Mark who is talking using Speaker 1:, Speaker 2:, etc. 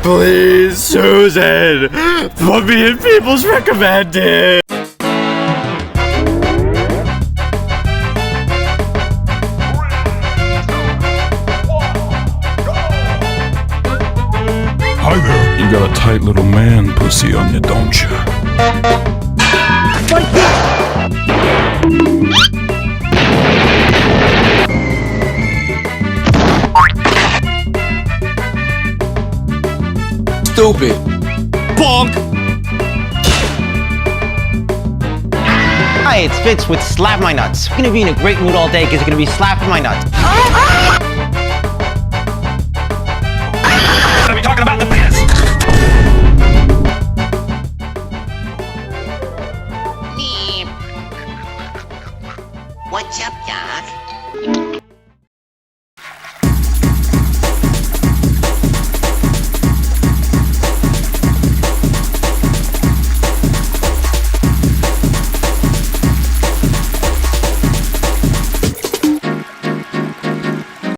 Speaker 1: Please, Susan, put me in people's recommended.
Speaker 2: Hi there. You got a tight little man pussy on you, don't you?
Speaker 3: Stupid. Bonk.
Speaker 4: Hi, it's Fitz with Slap My Nuts. We're gonna be in a great mood all day because we're gonna be slapping my nuts.